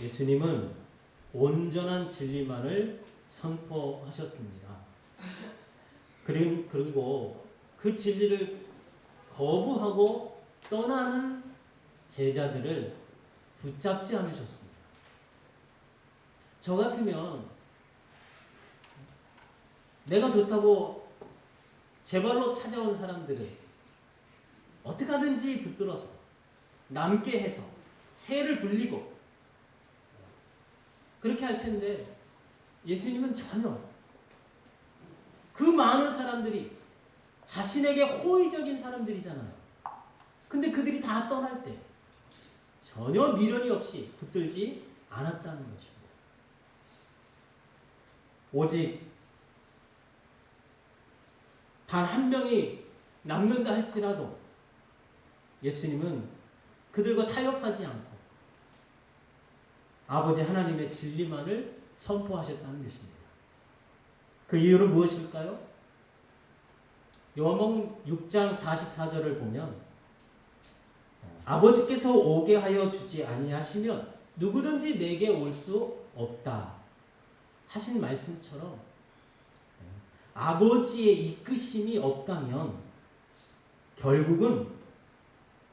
예수님은 온전한 진리만을 선포하셨습니다. 그리고 그 진리를 거부하고 떠나는 제자들을 붙잡지 않으셨습니다. 저 같으면 내가 좋다고 제 발로 찾아온 사람들을 어떻게 하든지 붙들어서 남게 해서 새를 불리고 그렇게 할 텐데 예수님은 전혀 그 많은 사람들이 자신에게 호의적인 사람들이잖아요. 근데 그들이 다 떠날 때 전혀 미련이 없이 붙들지 않았다는 것입니다. 오직 단 한 명이 남는다 할지라도 예수님은 그들과 타협하지 않고 아버지 하나님의 진리만을 선포하셨다는 것입니다. 그 이유는 무엇일까요? 요한복음 6장 44절을 보면 아버지께서 오게 하여 주지 아니하시면 누구든지 내게 올 수 없다 하신 말씀처럼 아버지의 이끄심이 없다면 결국은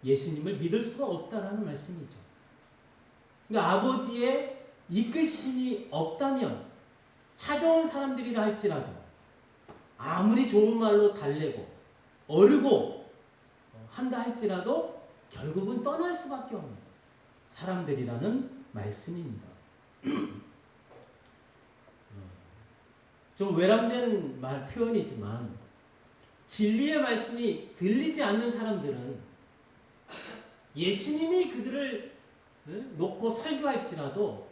예수님을 믿을 수가 없다라는 말씀이죠. 그러니까 아버지의 이끄심이 없다면 찾아온 사람들이라 할지라도 아무리 좋은 말로 달래고 어르고 한다 할지라도 결국은 떠날 수밖에 없는 사람들이라는 말씀입니다. 좀 외람된 표현이지만 진리의 말씀이 들리지 않는 사람들은 예수님이 그들을 놓고 설교할지라도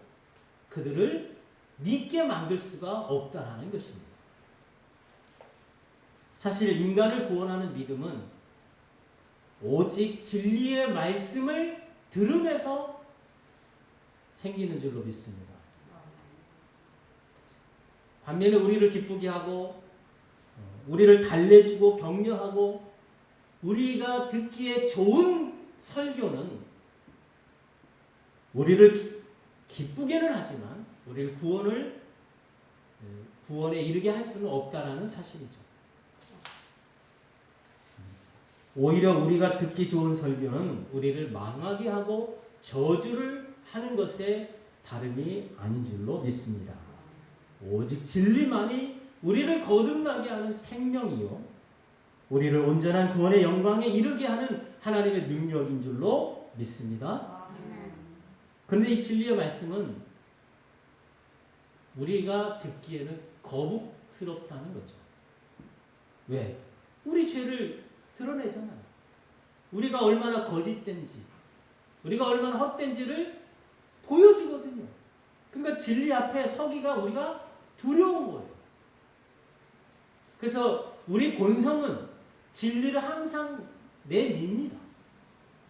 그들을 믿게 만들 수가 없다라는 것입니다. 사실 인간을 구원하는 믿음은 오직 진리의 말씀을 들음에서 생기는 줄로 믿습니다. 반면에 우리를 기쁘게 하고 우리를 달래주고 격려하고 우리가 듣기에 좋은 설교는 우리를 기쁘게는 하지만 우리를 구원에 이르게 할 수는 없다라는 사실이죠. 오히려 우리가 듣기 좋은 설교는 우리를 망하게 하고 저주를 하는 것에 다름이 아닌 줄로 믿습니다. 오직 진리만이 우리를 거듭나게 하는 생명이요 우리를 온전한 구원의 영광에 이르게 하는 하나님의 능력인 줄로 믿습니다. 그런데 이 진리의 말씀은 우리가 듣기에는 거북스럽다는 거죠. 왜? 우리 죄를 드러내잖아요. 우리가 얼마나 거짓된지, 우리가 얼마나 헛된지를 보여주거든요. 그러니까 진리 앞에 서기가 우리가 두려운 거예요. 그래서 우리 본성은 진리를 항상 내밉니다.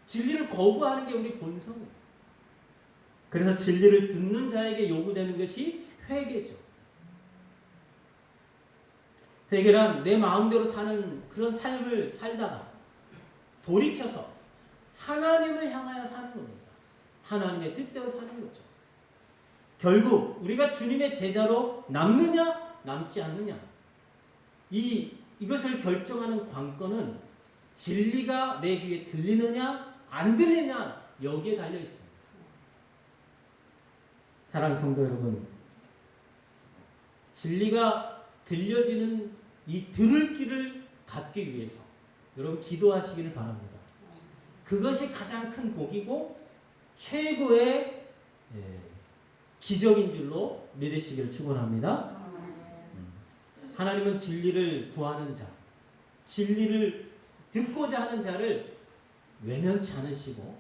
진리를 거부하는 게 우리 본성이에요. 그래서 진리를 듣는 자에게 요구되는 것이 회개죠. 회개란 내 마음대로 사는 그런 삶을 살다가 돌이켜서 하나님을 향하여 사는 겁니다. 하나님의 뜻대로 사는 거죠. 결국 우리가 주님의 제자로 남느냐 남지 않느냐 이것을 결정하는 관건은 진리가 내 귀에 들리느냐 안 들리냐 여기에 달려 있습니다. 사랑하는 성도 여러분, 진리가 들려지는 이 들을 길을 갖기 위해서 여러분 기도하시기를 바랍니다. 그것이 가장 큰 복이고 최고의 기적인 줄로 믿으시기를 축원합니다. 하나님은 진리를 구하는 자, 진리를 듣고자 하는 자를 외면치 않으시고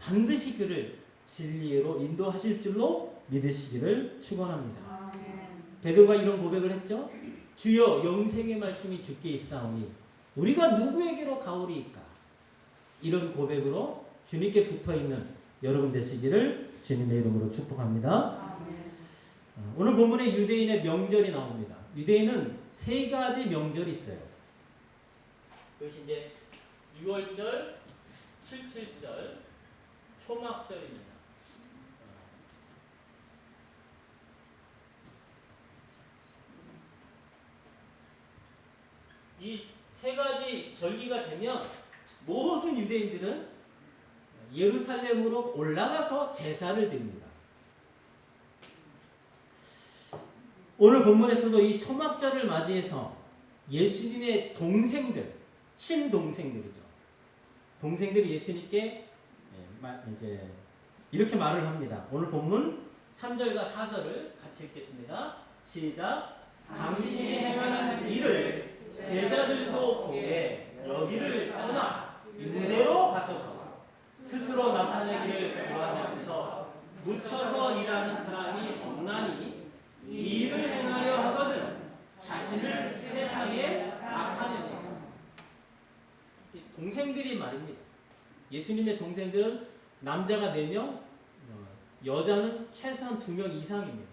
반드시 그를 진리로 인도하실 줄로 믿으시기를 축원합니다. 베드로가 이런 고백을 했죠. 주여 영생의 말씀이 주께 있사오니 우리가 누구에게로 가오리이까. 이런 고백으로 주님께 붙어있는 여러분 되시기를 주님의 이름으로 축복합니다. 오늘 본문에 유대인의 명절이 나옵니다. 유대인은 세 가지 명절이 있어요. 그것이 이제 6월절, 77절, 초막절입니다. 이 세 가지 절기가 되면 모든 유대인들은 예루살렘으로 올라가서 제사를 드립니다. 오늘 본문에서도 이 초막절을 맞이해서 예수님의 동생들, 친동생들이죠. 동생들이 예수님께 이제 이렇게 말을 합니다. 오늘 본문 3절과 4절을 같이 읽겠습니다. 시작. 당신이 행하는 일을 제자들도 보게 여기를 떠나 유대로 가소서. 스스로 나타내기를 구하면서 묻혀서 일하는 사람이 없나니 이 일을 행하려 하거든 자신을 세상에 나타내소서. 동생들이 말입니다. 예수님의 동생들은 남자가 4명, 여자는 최소한 2명 이상입니다.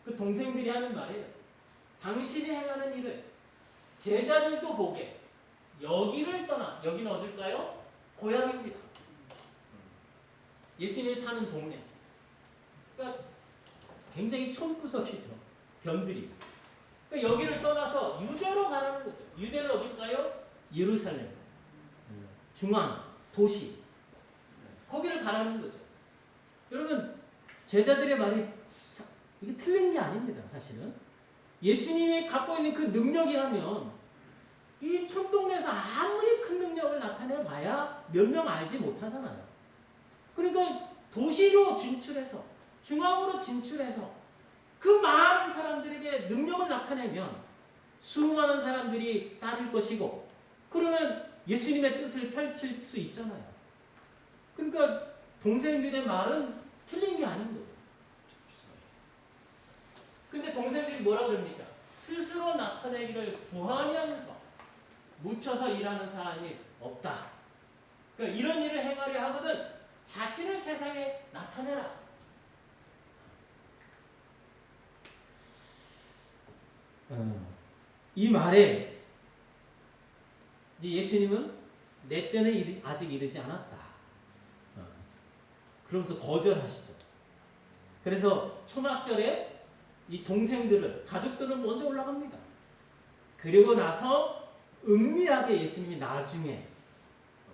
그 동생들이 하는 말이에요. 당신이 행하는 일을 제자들도 보게 여기를 떠나. 여기는 어딜까요? 고향입니다. 예수님이 사는 동네. 그러니까 굉장히 촌구석이죠. 변들이. 그러니까 여기를 떠나서 유대로 가라는 거죠. 유대는 어딜까요? 예루살렘. 중앙, 도시. 거기를 가라는 거죠. 여러분, 제자들의 말이 이게 틀린 게 아닙니다. 사실은. 예수님이 갖고 있는 그 능력이라면 이 촌동네에서 아무리 큰 능력을 나타내봐야 몇 명 알지 못하잖아요. 그러니까 도시로 진출해서 중앙으로 진출해서 그 많은 사람들에게 능력을 나타내면 수많은 사람들이 따를 것이고 그러면 예수님의 뜻을 펼칠 수 있잖아요. 그러니까 동생들의 말은 틀린 게 아닌 거예요. 근데 동생들이 뭐라 그럽니까? 스스로 나타내기를 구하면서 묻혀서 일하는 사람이 없다. 그러니까 이런 일을 행하려 하거든 자신을 세상에 나타내라. 이 말에 예수님은 내 때는 아직 이르지 않았다. 그러면서 거절하시죠. 그래서 초막절에 이 동생들은 가족들은 먼저 올라갑니다. 그리고 나서 은밀하게 예수님이 나중에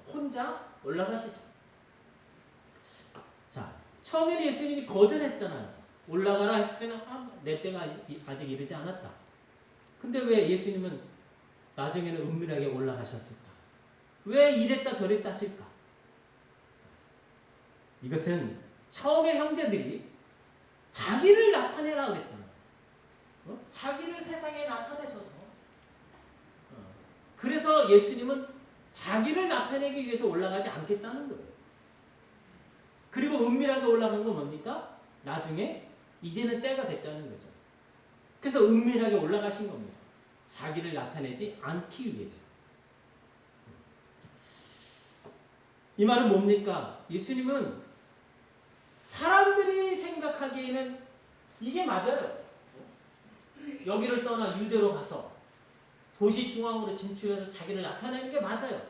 혼자 올라가시죠. 자, 처음에는 예수님이 거절했잖아요. 올라가라 했을 때는 내 때가 아직 이르지 않았다. 근데 왜 예수님은 나중에는 은밀하게 올라가셨을까? 왜 이랬다 저랬다 하실까? 이것은 처음에 형제들이 자기를 나타내라 그랬잖아요. 자기를 세상에 나타내소서. 그래서 예수님은 자기를 나타내기 위해서 올라가지 않겠다는 거예요. 그리고 은밀하게 올라간 건 뭡니까? 나중에 이제는 때가 됐다는 거죠. 그래서 은밀하게 올라가신 겁니다. 자기를 나타내지 않기 위해서. 이 말은 뭡니까? 예수님은 사람들이 생각하기에는 이게 맞아요. 여기를 떠나 유대로 가서 도시 중앙으로 진출해서 자기를 나타내는 게 맞아요.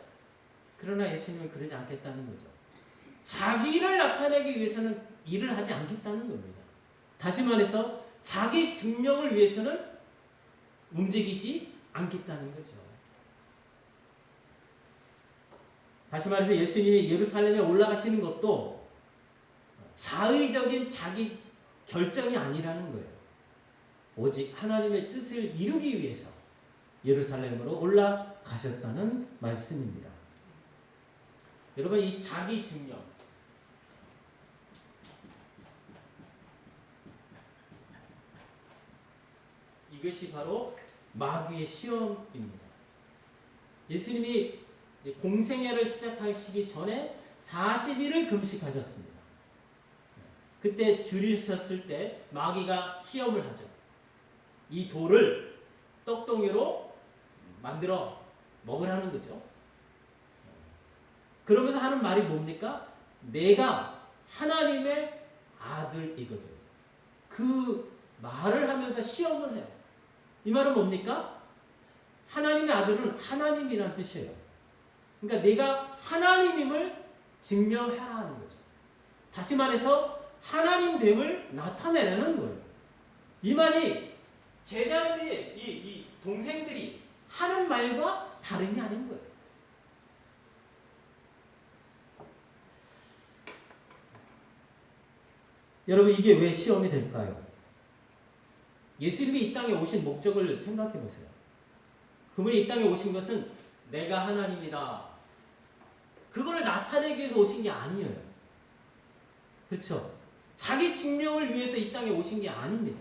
그러나 예수님은 그러지 않겠다는 거죠. 자기를 나타내기 위해서는 일을 하지 않겠다는 겁니다. 다시 말해서 자기 증명을 위해서는 움직이지 않겠다는 거죠. 다시 말해서 예수님이 예루살렘에 올라가시는 것도 자의적인 자기 결정이 아니라는 거예요. 오직 하나님의 뜻을 이루기 위해서 예루살렘으로 올라가셨다는 말씀입니다. 여러분, 이 자기 증명, 이것이 바로 마귀의 시험입니다. 예수님이 공생애를 시작하시기 전에 40일을 금식하셨습니다. 그때 줄이셨을 때 마귀가 시험을 하죠. 이 돌을 떡덩이로 만들어 먹으라는 거죠. 그러면서 하는 말이 뭡니까? 내가 하나님의 아들이거든. 그 말을 하면서 시험을 해요. 이 말은 뭡니까? 하나님의 아들은 하나님이라는 뜻이에요. 그러니까 내가 하나님임을 증명해라 하는 거죠. 다시 말해서 하나님됨을 나타내라는 거예요. 이 말이 제자들이, 이 동생들이 하는 말과 다름이 아닌 거예요. 여러분, 이게 왜 시험이 될까요? 예수님이 이 땅에 오신 목적을 생각해 보세요. 그분이 이 땅에 오신 것은 내가 하나님이다, 그거를 나타내기 위해서 오신 게 아니에요. 그렇죠? 자기 증명을 위해서 이 땅에 오신 게 아닙니다.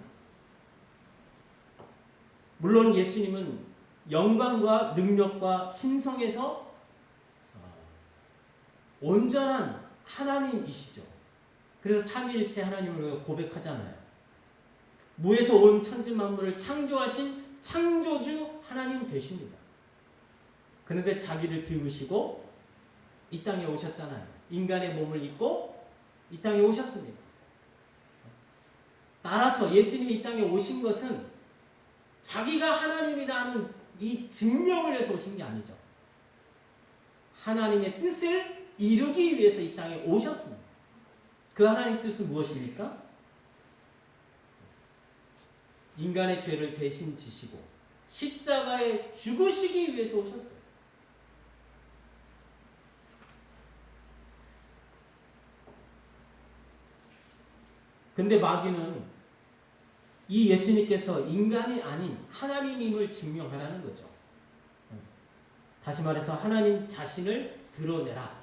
물론 예수님은 영광과 능력과 신성에서 온전한 하나님이시죠. 그래서 삼위일체 하나님을 고백하잖아요. 무에서 온 천지만물을 창조하신 창조주 하나님 되십니다. 그런데 자기를 비우시고 이 땅에 오셨잖아요. 인간의 몸을 입고 이 땅에 오셨습니다. 따라서 예수님이 이 땅에 오신 것은 자기가 하나님이라는 이 증명을 해서 오신 게 아니죠. 하나님의 뜻을 이루기 위해서 이 땅에 오셨습니다. 그 하나님 뜻은 무엇입니까? 인간의 죄를 대신 지시고 십자가에 죽으시기 위해서 오셨어요. 근데 마귀는 이 예수님께서 인간이 아닌 하나님임을 증명하라는 거죠. 다시 말해서 하나님 자신을 드러내라.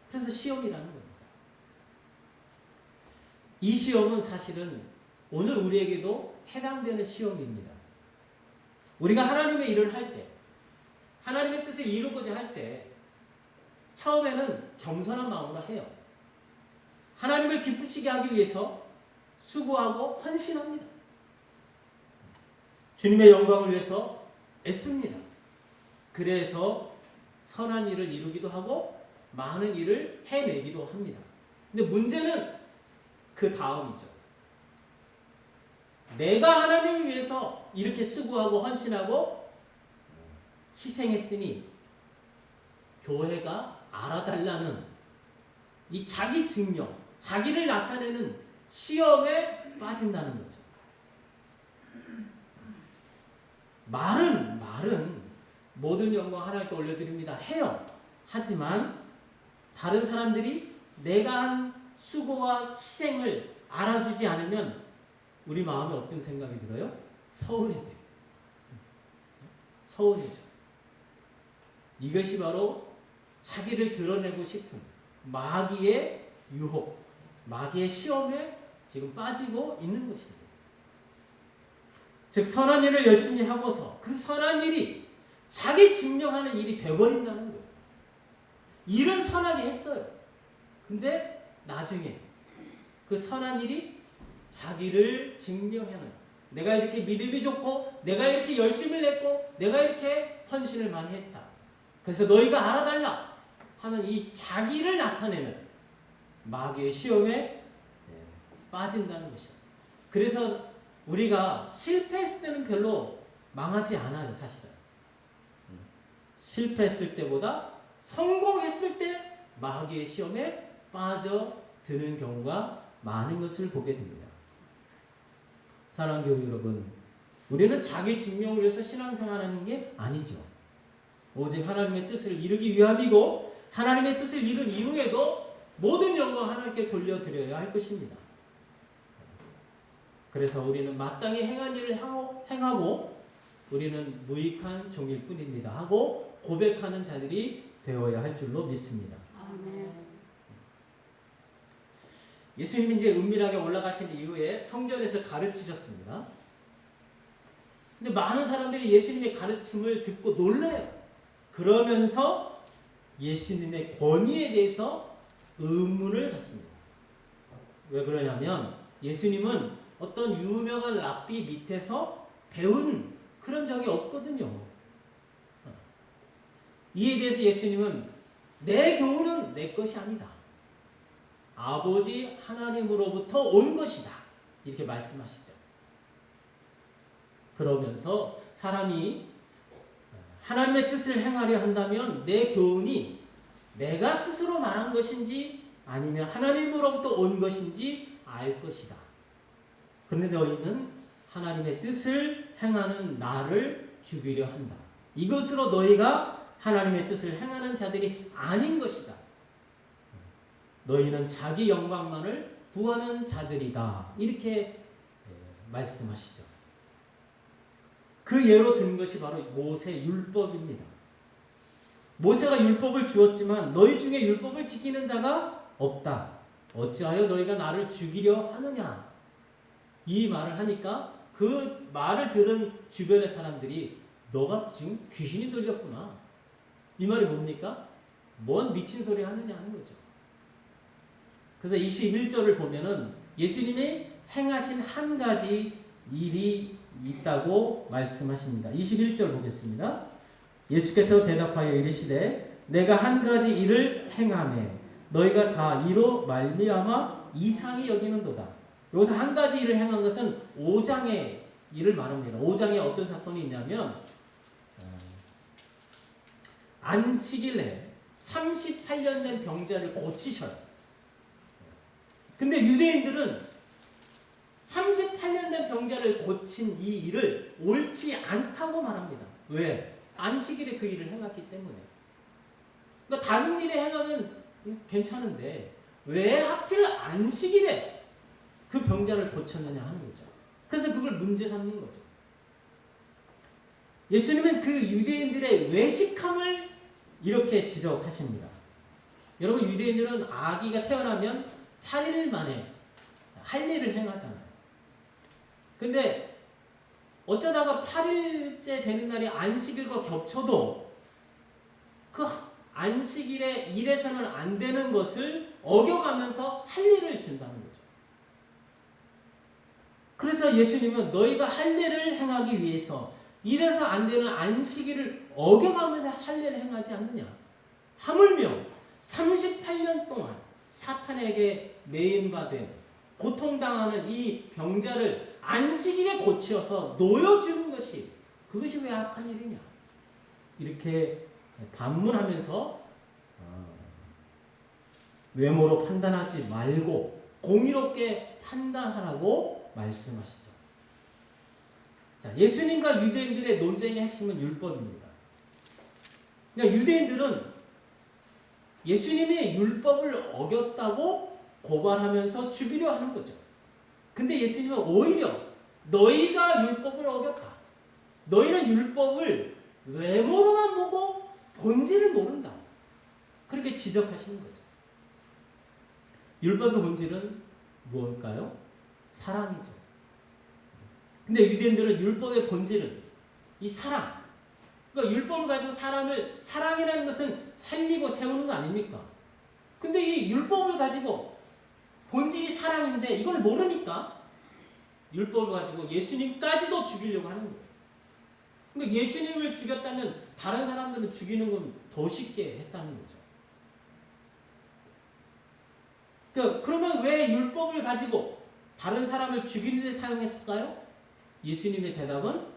그래서 시험이라는 겁니다. 이 시험은 사실은 오늘 우리에게도 해당되는 시험입니다. 우리가 하나님의 일을 할 때, 하나님의 뜻을 이루고자 할 때 처음에는 겸손한 마음으로 해요. 하나님을 기쁘시게 하기 위해서 수고하고 헌신합니다. 주님의 영광을 위해서 애씁니다. 그래서 선한 일을 이루기도 하고 많은 일을 해내기도 합니다. 근데 문제는 그 다음이죠. 내가 하나님을 위해서 이렇게 수고하고 헌신하고 희생했으니 교회가 알아달라는 이 자기 증명, 자기를 나타내는 시험에 빠진다는 거죠. 말은 모든 영광 하나님께 올려드립니다 해요. 하지만 다른 사람들이 내가 한 수고와 희생을 알아주지 않으면 우리 마음에 어떤 생각이 들어요? 서운해져. 이것이 바로 자기를 드러내고 싶은 마귀의 유혹, 마귀의 시험에 지금 빠지고 있는 것입니다. 즉 선한 일을 열심히 하고서 그 선한 일이 자기 증명하는 일이 되어버린다는 거예요. 일은 선하게 했어요. 근데 나중에 그 선한 일이 자기를 증명하는, 내가 이렇게 믿음이 좋고 내가 이렇게 열심을 냈고 내가 이렇게 헌신을 많이 했다, 그래서 너희가 알아달라 하는 이 자기를 나타내는 마귀의 시험에 빠진다는 것이죠. 그래서 우리가 실패했을 때는 별로 망하지 않아요. 사실은 실패했을 때보다 성공했을 때 마귀의 시험에 빠져드는 경우가 많은 것을 보게 됩니다. 사랑하는 교우 여러분, 우리는 자기 증명을 위해서 신앙생활하는 게 아니죠. 오직 하나님의 뜻을 이루기 위함이고 하나님의 뜻을 이룬 이후에도 모든 영광 하나님께 돌려드려야 할 것입니다. 그래서 우리는 마땅히 행한 일을 행하고 우리는 무익한 종일 뿐입니다 하고 고백하는 자들이 되어야 할 줄로 믿습니다. 아멘. 예수님이 이제 은밀하게 올라가신 이후에 성전에서 가르치셨습니다. 근데 많은 사람들이 예수님의 가르침을 듣고 놀라요. 그러면서 예수님의 권위에 대해서 의문을 갖습니다. 왜 그러냐면 예수님은 어떤 유명한 랍비 밑에서 배운 그런 적이 없거든요. 이에 대해서 예수님은 내 교훈은 내 것이 아니다, 아버지 하나님으로부터 온 것이다, 이렇게 말씀하시죠. 그러면서 사람이 하나님의 뜻을 행하려 한다면 내 교훈이 내가 스스로 말한 것인지 아니면 하나님으로부터 온 것인지 알 것이다. 그런데 너희는 하나님의 뜻을 행하는 나를 죽이려 한다. 이것으로 너희가 하나님의 뜻을 행하는 자들이 아닌 것이다. 너희는 자기 영광만을 구하는 자들이다. 이렇게 말씀하시죠. 그 예로 든 것이 바로 모세 율법입니다. 모세가 율법을 주었지만 너희 중에 율법을 지키는 자가 없다. 어찌하여 너희가 나를 죽이려 하느냐. 이 말을 하니까 그 말을 들은 주변의 사람들이 너가 지금 귀신이 들렸구나. 이 말이 뭡니까? 뭔 미친 소리 하느냐 하는 거죠. 그래서 21절을 보면은 예수님이 행하신 한 가지 일이 있다고 말씀하십니다. 21절 보겠습니다. 예수께서 대답하여 이르시되 내가 한 가지 일을 행하매 너희가 다 이로 말미암아 이상히 여기는도다. 여기서 한 가지 일을 행한 것은 5장의 일을 말합니다. 5장에 어떤 사건이 있냐면 안식일에 38년 된 병자를 고치셔요. 근데 유대인들은 38년 된 병자를 고친 이 일을 옳지 않다고 말합니다. 왜? 안식일에 그 일을 행했기 때문에. 그러니까 다른 일에 행하면 괜찮은데 왜 하필 안식일에 그 병자를 고쳤느냐 하는 거죠. 그래서 그걸 문제 삼는 거죠. 예수님은 그 유대인들의 외식함을 이렇게 지적하십니다. 여러분, 유대인들은 아기가 태어나면 8일 만에 할 일을 행하잖아요. 근데 어쩌다가 8일째 되는 날이 안식일과 겹쳐도 그 안식일에 일해서는 안 되는 것을 어겨가면서 할 일을 준다는 거죠. 그래서 예수님은 너희가 할 일을 행하기 위해서 이래서 안 되는 안식일을 어겨가면서 할 일을 행하지 않느냐. 하물며 38년 동안 사탄에게 매인받은 고통당하는 이 병자를 안식일에 고치어서 놓여주는 것이 그것이 왜 악한 일이냐. 이렇게 반문하면서 외모로 판단하지 말고 공의롭게 판단하라고 말씀하시죠. 자, 예수님과 유대인들의 논쟁의 핵심은 율법입니다. 그러니까 유대인들은 예수님이 율법을 어겼다고 고발하면서 죽이려 하는 거죠. 근데 예수님은 오히려 너희가 율법을 어겼다. 너희는 율법을 외모로만 보고 본질을 모른다. 그렇게 지적하시는 거죠. 율법의 본질은 무엇일까요? 사랑이죠. 근데 유대인들은 율법의 본질은 이 사랑. 그러니까 율법을 가지고 사람을, 사랑이라는 것은 살리고 세우는 거 아닙니까? 근데 이 율법을 가지고 본질이 사랑인데 이걸 모르니까 율법을 가지고 예수님까지도 죽이려고 하는 거예요. 그러니까 예수님을 죽였다면 다른 사람들은 죽이는 건 더 쉽게 했다는 거죠. 그러니까 그러면 왜 율법을 가지고 다른 사람을 죽이는 데 사용했을까요? 예수님의 대답은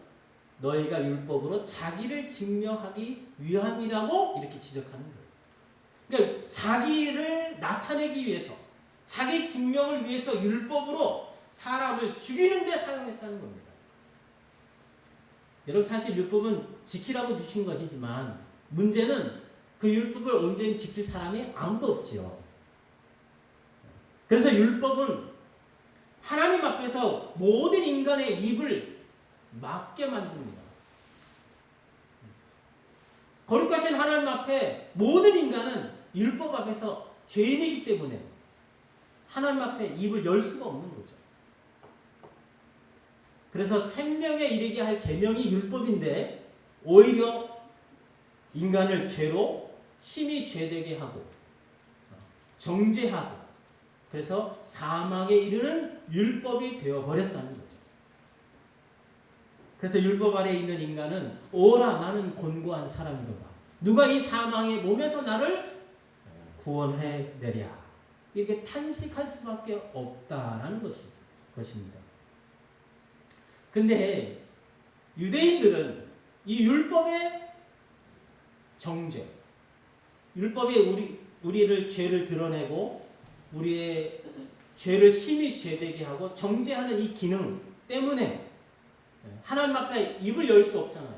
너희가 율법으로 자기를 증명하기 위함이라고 이렇게 지적하는 거예요. 그러니까 자기를 나타내기 위해서, 자기 증명을 위해서 율법으로 사람을 죽이는 데 사용했다는 겁니다. 여러분, 사실 율법은 지키라고 주신 것이지만 문제는 그 율법을 온전히 지킬 사람이 아무도 없지요. 그래서 율법은 하나님 앞에서 모든 인간의 입을 막게 만듭니다. 거룩하신 하나님 앞에 모든 인간은 율법 앞에서 죄인이기 때문에 하나님 앞에 입을 열 수가 없는 거죠. 그래서 생명에 이르게 할 계명이 율법인데 오히려 인간을 죄로 심히 죄되게 하고 정죄하고 그래서 사망에 이르는 율법이 되어버렸다는 거죠. 그래서 율법 아래에 있는 인간은 오라 나는 곤고한 사람이로다. 누가 이 사망의 몸에서 나를 구원해내랴. 이렇게 탄식할 수밖에 없다라는 것입니다. 근데 유대인들은 이 율법의 정죄, 율법이 우리를 죄를 드러내고 우리의 죄를 심히 죄되게 하고 정죄하는 이 기능 때문에 하나님 앞에 입을 열 수 없잖아요.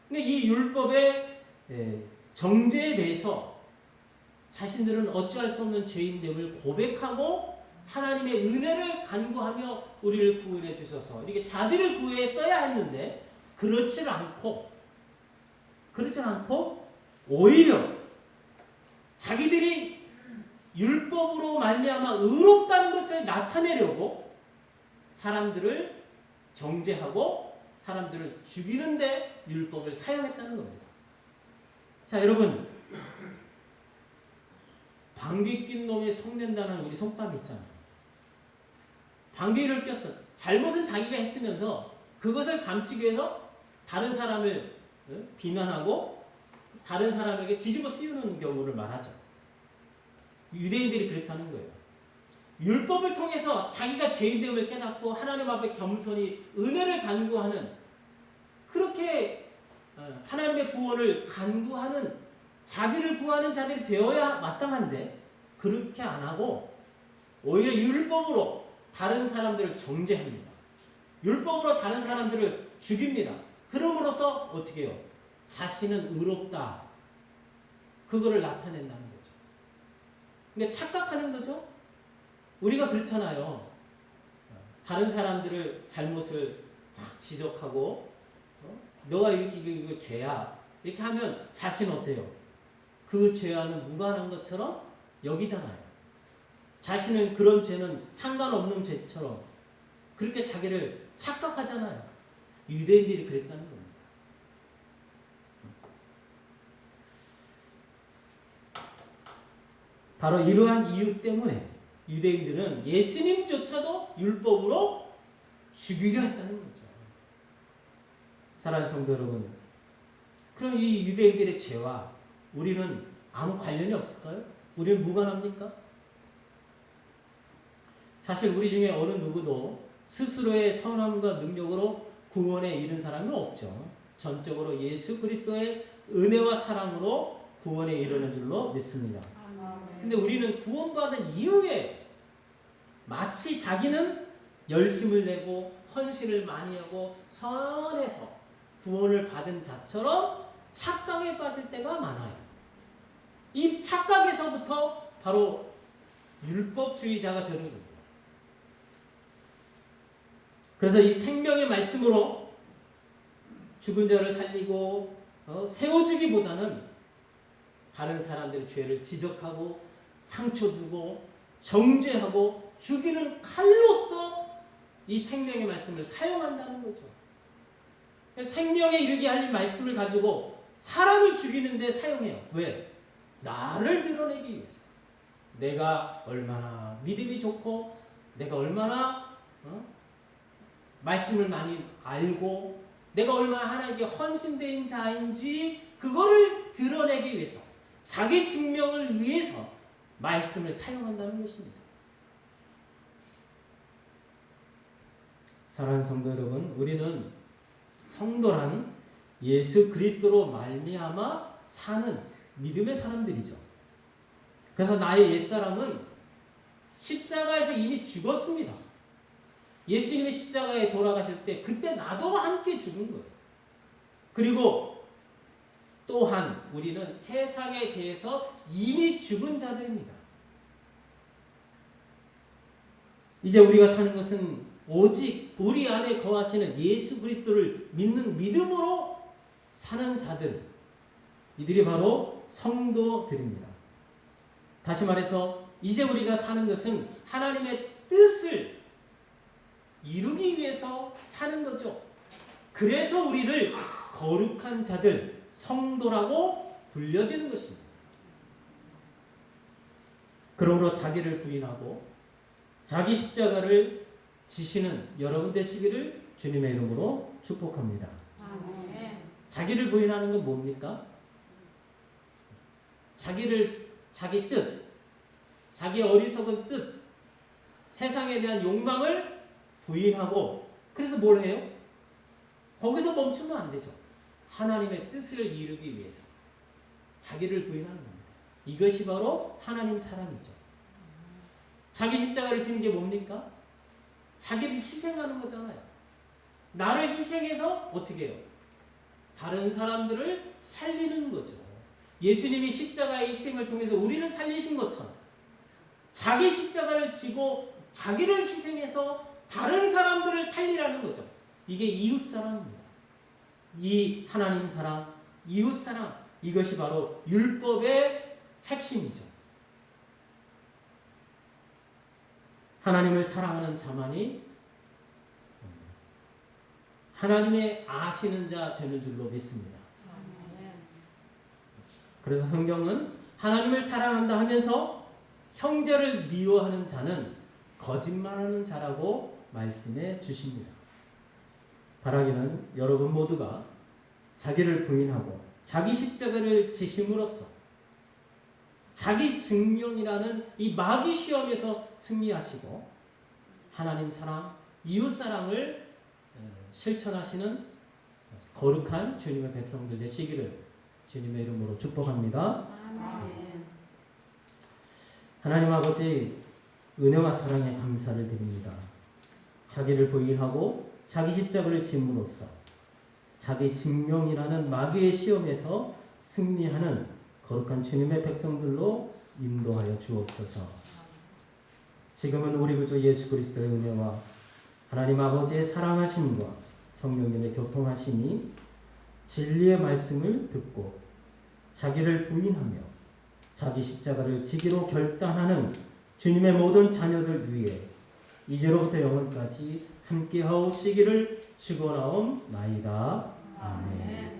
근데 이 율법의 정죄에 대해서 자신들은 어찌할 수 없는 죄인됨을 고백하고 하나님의 은혜를 간구하며 우리를 구원해 주셔서 이렇게 자비를 구해 써야 했는데 그렇지 않고 오히려 자기들이 율법으로 말미암아 의롭다는 것을 나타내려고 사람들을 정죄하고 사람들을 죽이는데 율법을 사용했다는 겁니다. 자, 여러분, 방귀 낀 놈이 성낸다는 우리 속담이 있잖아요. 방귀를 꼈어. 잘못은 자기가 했으면서 그것을 감추기 위해서 다른 사람을 비난하고 다른 사람에게 뒤집어 씌우는 경우를 말하죠. 유대인들이 그랬다는 거예요. 율법을 통해서 자기가 죄인됨을 깨닫고 하나님 앞에 겸손히 은혜를 간구하는, 그렇게 하나님의 구원을 간구하는, 자비를 구하는 자들이 되어야 마땅한데 그렇게 안 하고 오히려 율법으로 다른 사람들을 정죄합니다. 율법으로 다른 사람들을 죽입니다. 그럼으로써 어떻게 해요? 자신은 의롭다, 그거를 나타낸다는 거죠. 근데 착각하는 거죠. 우리가 그렇잖아요. 다른 사람들을 잘못을 딱 지적하고 너가 이렇게 이거 죄야 이렇게 하면 자신 어때요? 그 죄와는 무관한 것처럼 여기잖아요. 자신은 그런 죄는 상관없는 죄처럼 그렇게 자기를 착각하잖아요. 유대인들이 그랬다는 겁니다. 바로 이러한 이유 때문에 유대인들은 예수님조차도 율법으로 죽이려 했다는 거죠. 사랑하는 성도 여러분, 그럼 이 유대인들의 죄와 우리는 아무 관련이 없을까요? 우리는 무관합니까? 사실 우리 중에 어느 누구도 스스로의 선함과 능력으로 구원에 이른 사람은 없죠. 전적으로 예수 그리스도의 은혜와 사랑으로 구원에 이르는 줄로 믿습니다. 근데 우리는 구원받은 이후에 마치 자기는 열심을 내고 헌신을 많이 하고 선해서 구원을 받은 자처럼 착각에 빠질 때가 많아요. 이 착각에서부터 바로 율법주의자가 되는 겁니다. 그래서 이 생명의 말씀으로 죽은 자를 살리고 세워주기보다는 다른 사람들의 죄를 지적하고 상처 주고 정죄하고 죽이는 칼로서 이 생명의 말씀을 사용한다는 거죠. 생명에 이르게 할 말씀을 가지고 사람을 죽이는데 사용해요. 왜? 나를 드러내기 위해서. 내가 얼마나 믿음이 좋고 내가 얼마나 말씀을 많이 알고 내가 얼마나 하나님께 헌신된 자인지 그거를 드러내기 위해서, 자기 증명을 위해서 말씀을 사용한다는 것입니다. 사랑하는 성도 여러분, 우리는 성도란 예수 그리스도로 말미암아 사는 믿음의 사람들이죠. 그래서 나의 옛사람은 십자가에서 이미 죽었습니다. 예수님이 십자가에 돌아가실 때 그때 나도 함께 죽은 거예요. 그리고 또한 우리는 세상에 대해서 이미 죽은 자들입니다. 이제 우리가 사는 것은 오직 우리 안에 거하시는 예수 그리스도를 믿는 믿음으로 사는 자들, 이들이 바로 성도들입니다. 다시 말해서 이제 우리가 사는 것은 하나님의 뜻을 이루기 위해서 사는 거죠. 그래서 우리를 거룩한 자들, 성도라고 불려지는 것입니다. 그러므로 자기를 부인하고 자기 십자가를 지시는 여러분 되시기를 주님의 이름으로 축복합니다. 아멘. 자기를 부인하는 건 뭡니까? 자기 뜻, 자기 어리석은 뜻, 세상에 대한 욕망을 부인하고, 그래서 뭘 해요? 거기서 멈추면 안 되죠. 하나님의 뜻을 이루기 위해서 자기를 부인하는 겁니다. 이것이 바로 하나님 사랑이죠. 자기 십자가를 지는 게 뭡니까? 자기를 희생하는 거잖아요. 나를 희생해서 어떻게 해요? 다른 사람들을 살리는 거죠. 예수님이 십자가의 희생을 통해서 우리를 살리신 것처럼 자기 십자가를 지고 자기를 희생해서 다른 사람들을 살리라는 거죠. 이게 이웃사랑입니다. 이 하나님 사랑, 이웃사랑, 이것이 바로 율법의 핵심이죠. 하나님을 사랑하는 자만이 하나님의 아시는 자 되는 줄로 믿습니다. 그래서 성경은 하나님을 사랑한다 하면서 형제를 미워하는 자는 거짓말하는 자라고 말씀해 주십니다. 바라기는 여러분 모두가 자기를 부인하고 자기 십자가를 지심으로써 자기 증명이라는 이 마귀 시험에서 승리하시고 하나님 사랑, 이웃 사랑을 실천하시는 거룩한 주님의 백성들 되시기를 주님의 이름으로 축복합니다. 아멘. 하나님 아버지 은혜와 사랑에 감사를 드립니다. 자기를 부인하고 자기 십자가를 짐으로써 자기 증명이라는 마귀의 시험에서 승리하는 거룩한 주님의 백성들로 인도하여 주옵소서. 지금은 우리 구주 예수 그리스도의 은혜와 하나님 아버지의 사랑하심과 성령님의 교통하심이 진리의 말씀을 듣고 자기를 부인하며 자기 십자가를 지기로 결단하는 주님의 모든 자녀들 위해 이제로부터 영원까지 함께하옵시기를 축원하옵나이다. 아멘.